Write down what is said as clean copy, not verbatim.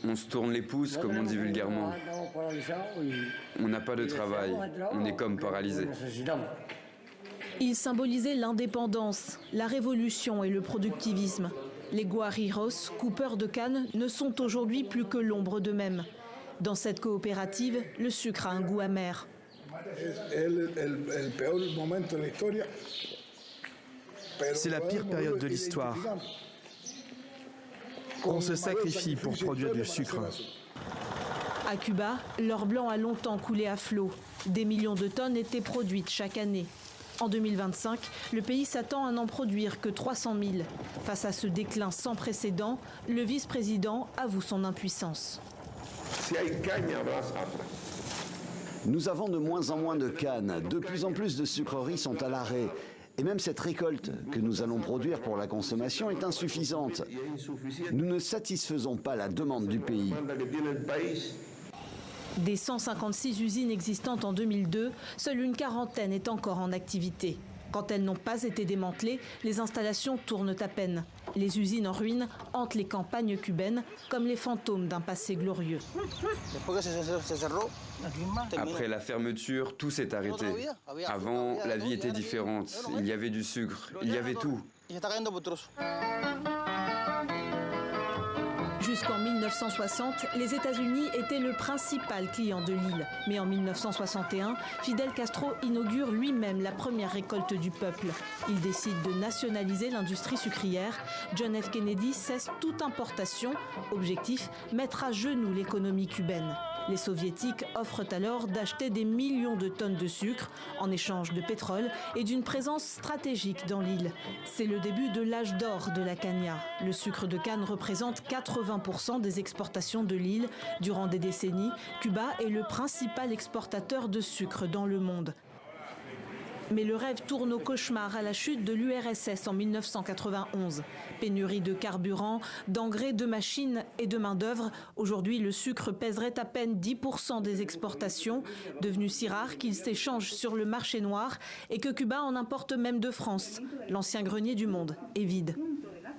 On se tourne les pouces, comme on dit vulgairement. On n'a pas de travail, on est comme paralysé. Il symbolisait l'indépendance, la révolution et le productivisme. Les guariros, coupeurs de canne, ne sont aujourd'hui plus que l'ombre d'eux-mêmes. Dans cette coopérative, le sucre a un goût amer. C'est la pire période de l'histoire. On se sacrifie pour produire du sucre. À Cuba, l'or blanc a longtemps coulé à flot. Des millions de tonnes étaient produites chaque année. En 2025, le pays s'attend à n'en produire que 300 000. Face à ce déclin sans précédent, le vice-président avoue son impuissance. Nous avons de moins en moins de cannes. De plus en plus de sucreries sont à l'arrêt. Et même cette récolte que nous allons produire pour la consommation est insuffisante. Nous ne satisfaisons pas la demande du pays. Des 156 usines existantes en 2002, seule une quarantaine est encore en activité. Quand elles n'ont pas été démantelées, les installations tournent à peine. Les usines en ruine hantent les campagnes cubaines comme les fantômes d'un passé glorieux. Après la fermeture, tout s'est arrêté. Avant, la vie était différente. Il y avait du sucre, il y avait tout. Jusqu'en 1960, les États-Unis étaient le principal client de l'île. Mais en 1961, Fidel Castro inaugure lui-même la première récolte du peuple. Il décide de nationaliser l'industrie sucrière. John F. Kennedy cesse toute importation. Objectif, mettre à genoux l'économie cubaine. Les soviétiques offrent alors d'acheter des millions de tonnes de sucre en échange de pétrole et d'une présence stratégique dans l'île. C'est le début de l'âge d'or de la caña. Le sucre de canne représente 80% des exportations de l'île. Durant des décennies, Cuba est le principal exportateur de sucre dans le monde. Mais le rêve tourne au cauchemar à la chute de l'URSS en 1991. Pénurie de carburant, d'engrais, de machines et de main-d'œuvre. Aujourd'hui, le sucre pèserait à peine 10% des exportations, devenu si rare qu'il s'échange sur le marché noir et que Cuba en importe même de France. L'ancien grenier du monde est vide.